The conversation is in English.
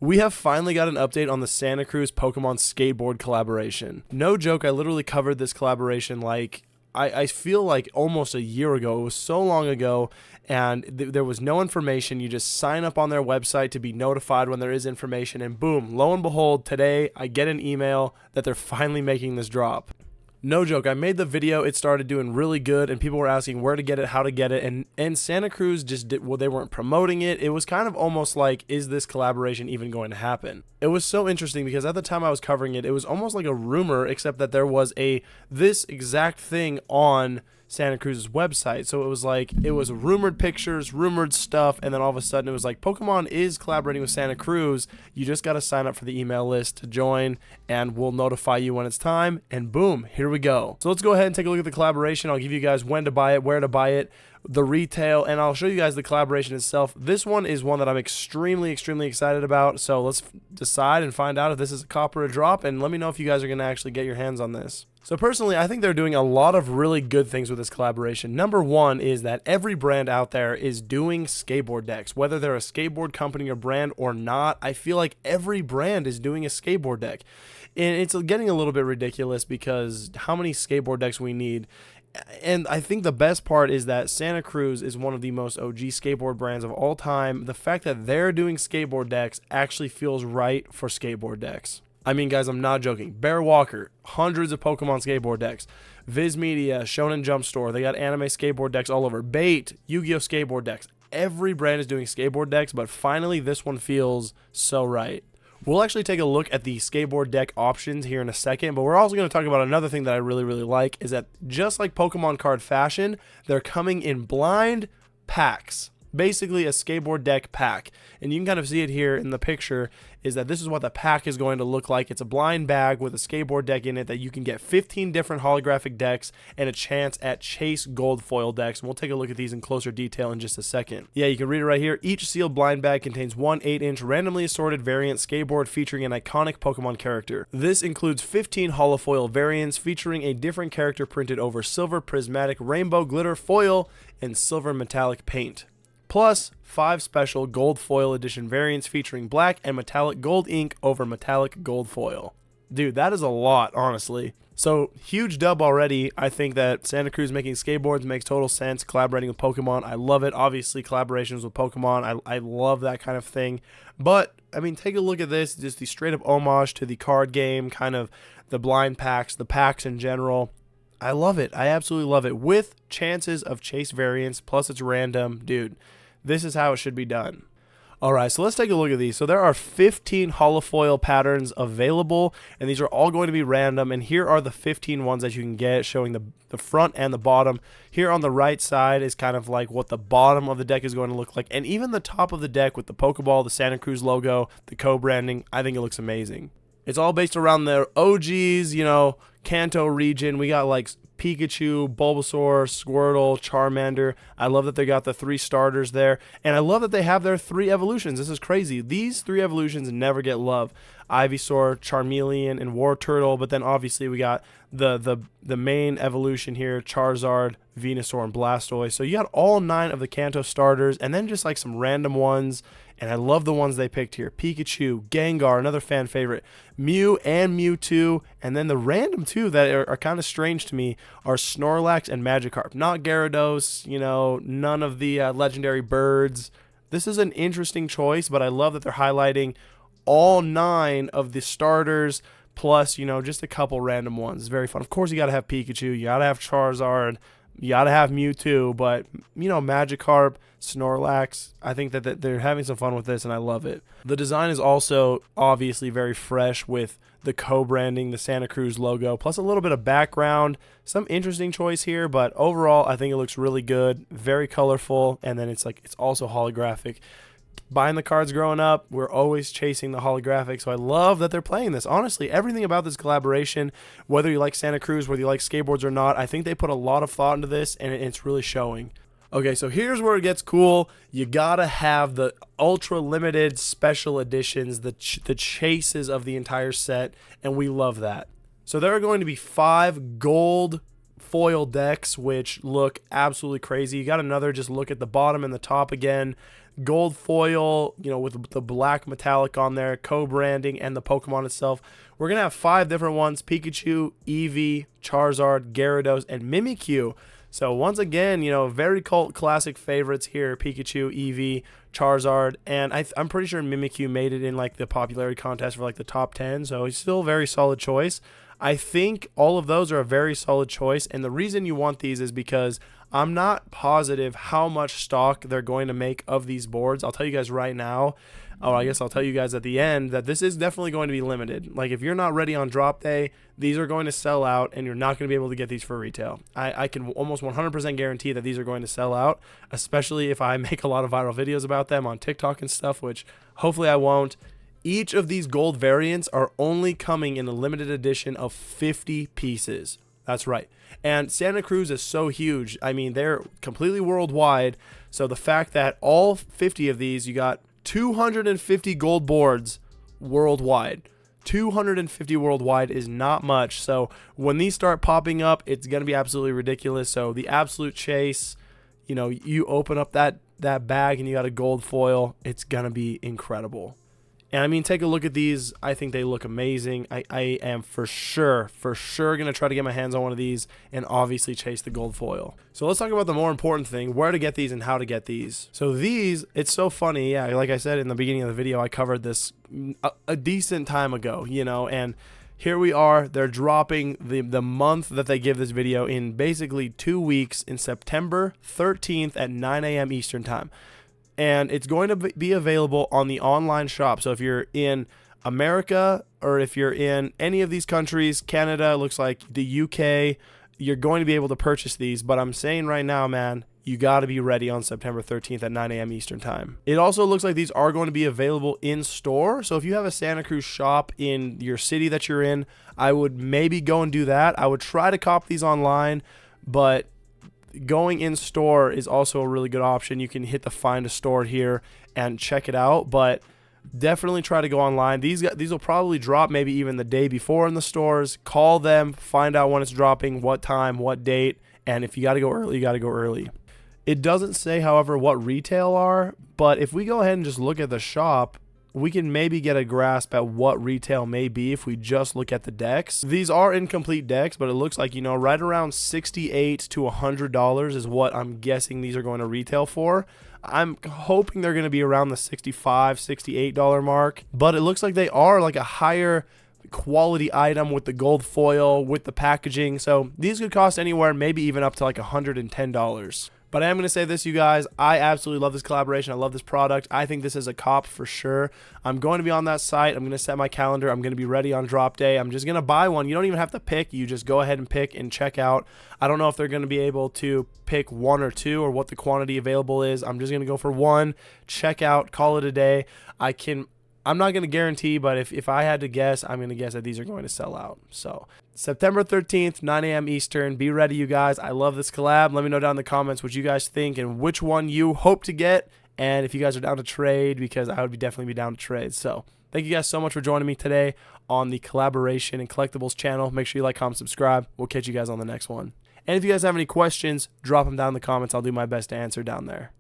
We have finally got an update on the Santa Cruz Pokemon Skateboard collaboration. No joke, I literally covered this collaboration like, I feel like almost a year ago. It was so long ago, and there was no information. You just sign up on their website to be notified when there is information, and boom, lo and behold, today I get an email that they're finally making this drop. No joke, I made the video, it started doing really good, and people were asking where to get it, how to get it, and Santa Cruz just did, well, they weren't promoting it. It was kind of almost like, is this collaboration even going to happen? It was so interesting because at the time I was covering it, it was almost like a rumor, except that there was this exact thing on Santa Cruz's website. So it was like, it was rumored pictures, rumored stuff, and then all of a sudden it was like, Pokemon is collaborating with Santa Cruz. You just got to sign up for the email list to join, and we'll notify you when it's time, and boom, here we go. So let's go ahead and take a look at the collaboration. I'll give you guys when to buy it, where to buy it, the retail, and I'll show you guys the collaboration itself. This one is one that I'm extremely excited about, so let's decide and find out if this is a cop or a drop, and let me know if you guys are going to actually get your hands on this. So personally, I think they're doing a lot of really good things with this collaboration. Number one is that every brand out there is doing skateboard decks. Whether they're a skateboard company or brand or not, I feel like every brand is doing a skateboard deck. And it's getting a little bit ridiculous because how many skateboard decks we need. And I think the best part is that Santa Cruz is one of the most OG skateboard brands of all time. The fact that they're doing skateboard decks actually feels right for skateboard decks. I mean, guys, I'm not joking. Bear Walker, hundreds of Pokemon skateboard decks. Viz Media, Shonen Jump Store, they got anime skateboard decks all over. Bait, Yu-Gi-Oh! Skateboard decks. Every brand is doing skateboard decks, but finally this one feels so right. We'll actually take a look at the skateboard deck options here in a second, but we're also going to talk about another thing that I really like, is that just like Pokemon card fashion, they're coming in blind packs. Basically a skateboard deck pack, and you can kind of see it here in the picture, is that this is what the pack is going to look like. It's a blind bag with a skateboard deck in it that you can get 15 different holographic decks and a chance at Chase Gold foil decks. And we'll take a look at these in closer detail in just a second. Yeah, you can read it right here. Each sealed blind bag contains one 8-inch randomly assorted variant skateboard featuring an iconic Pokemon character. This includes 15 holofoil variants featuring a different character printed over silver prismatic rainbow glitter foil and silver metallic paint, plus 5 special gold foil edition variants featuring black and metallic gold ink over metallic gold foil. Dude, that is a lot, honestly. So, huge dub already. I think that Santa Cruz making skateboards makes total sense. Collaborating with Pokemon, I love it. Obviously, collaborations with Pokemon, I love that kind of thing. But, I mean, take a look at this. Just the straight up homage to the card game, kind of the blind packs, the packs in general. I love it. I absolutely love it. With chances of chase variants, plus it's random. Dude, this is how it should be done. Alright, so let's take a look at these. So there are 15 holofoil patterns available, and these are all going to be random, and here are the 15 ones that you can get, showing the front and the bottom. Here on the right side is kind of like what the bottom of the deck is going to look like, and even the top of the deck with the Pokeball, the Santa Cruz logo, the co-branding, I think it looks amazing. It's all based around the OGs, you know, Kanto region. We got like Pikachu, Bulbasaur, Squirtle, Charmander. I love that they got the 3 starters there, and I love that they have their 3 evolutions. This is crazy. These 3 evolutions never get love. Ivysaur, Charmeleon, and Wartortle, but then obviously we got the main evolution here, Charizard, Venusaur, and Blastoise. So you got all 9 of the Kanto starters, and then just like some random ones, and I love the ones they picked here. Pikachu, Gengar, another fan favorite, Mew and Mewtwo, and then the random 2 that are kind of strange to me are Snorlax and Magikarp. Not Gyarados, you know, none of the legendary birds. This is an interesting choice, but I love that they're highlighting all 9 of the starters, plus, you know, just a couple random ones. It's very fun. Of course, you got to have Pikachu, you got to have Charizard, you got to have Mewtwo, but, you know, Magikarp, Snorlax, I think that they're having some fun with this, and I love it. The design is also obviously very fresh with the co-branding, the Santa Cruz logo, plus a little bit of background. Some interesting choice here, but overall, I think it looks really good, very colorful, and then it's also holographic. Buying the cards growing up, we're always chasing the holographic, so I love that they're playing this. Honestly, everything about this collaboration, whether you like Santa Cruz, whether you like skateboards or not, I think they put a lot of thought into this, and it's really showing. Okay, so here's where it gets cool. You gotta have the ultra limited special editions, the chases of the entire set, and we love that. So there are going to be 5 gold foil decks, which look absolutely crazy. You got another, just look at the bottom and the top again. gold foil, with the black metallic on there, co-branding, and the Pokemon itself. We're going to have 5 different ones: Pikachu, Eevee, Charizard, Gyarados, and Mimikyu. So once again, very cult classic favorites here: Pikachu, Eevee, Charizard, and I'm pretty sure Mimikyu made it in like the popularity contest for like the top 10, so he's still a very solid choice. I think all of those are a very solid choice, and the reason you want these is because I'm not positive how much stock they're going to make of these boards. I'll tell you guys right now, or I guess I'll tell you guys at the end, that this is definitely going to be limited. Like, if you're not ready on drop day, these are going to sell out, and you're not going to be able to get these for retail. I can almost 100% guarantee that these are going to sell out, especially if I make a lot of viral videos about them on TikTok and stuff, which hopefully I won't. Each of these gold variants are only coming in a limited edition of 50 pieces. That's right. And Santa Cruz is so huge. I mean, they're completely worldwide. So the fact that all 50 of these, you got 250 gold boards worldwide. 250 worldwide is not much. So when these start popping up, it's going to be absolutely ridiculous. So the absolute chase, you open up that bag and you got a gold foil, it's going to be incredible. And I mean, take a look at these. I think they look amazing. I am for sure going to try to get my hands on one of these and obviously chase the gold foil. So let's talk about the more important thing: where to get these and how to get these. So these, it's so funny. Yeah, like I said in the beginning of the video, I covered this a decent time ago, and here we are. They're dropping the month that they give this video in basically 2 weeks, in September 13th at 9 a.m. Eastern time. And it's going to be available on the online shop. So if you're in America, or if you're in any of these countries, Canada, looks like the UK, you're going to be able to purchase these. But I'm saying right now, man, you got to be ready on September 13th at 9 a.m. Eastern time. It also looks like these are going to be available in store. So if you have a Santa Cruz shop in your city that you're in, I would maybe go and do that. I would try to cop these online, but going in store is also a really good option. You can hit the find a store here and check it out, but definitely try to go online. These will probably drop maybe even the day before in the stores. Call them, find out when it's dropping, what time, what date, and if you got to go early, you got to go early. It doesn't say, however, what retail are, but if we go ahead and just look at the shop, we can maybe get a grasp at what retail may be if we just look at the decks. These are incomplete decks, but it looks like, right around $68 to $100 is what I'm guessing these are going to retail for. I'm hoping they're going to be around the $65, $68 mark, but it looks like they are like a higher quality item with the gold foil, with the packaging. So these could cost anywhere, maybe even up to like $110. But I am going to say this, you guys, I absolutely love this collaboration. I love this product. I think this is a cop for sure. I'm going to be on that site. I'm going to set my calendar. I'm going to be ready on drop day. I'm just going to buy one. You don't even have to pick. You just go ahead and pick and check out. I don't know if they're going to be able to pick 1 or 2 or what the quantity available is. I'm just going to go for 1, check out, call it a day. I'm not going to guarantee, but if I had to guess, I'm going to guess that these are going to sell out. So September 13th, 9 a.m. Eastern. Be ready, you guys. I love this collab. Let me know down in the comments what you guys think and which one you hope to get. And if you guys are down to trade, because I would definitely be down to trade. So thank you guys so much for joining me today on the Collaboration and Collectibles channel. Make sure you like, comment, subscribe. We'll catch you guys on the next one. And if you guys have any questions, drop them down in the comments. I'll do my best to answer down there.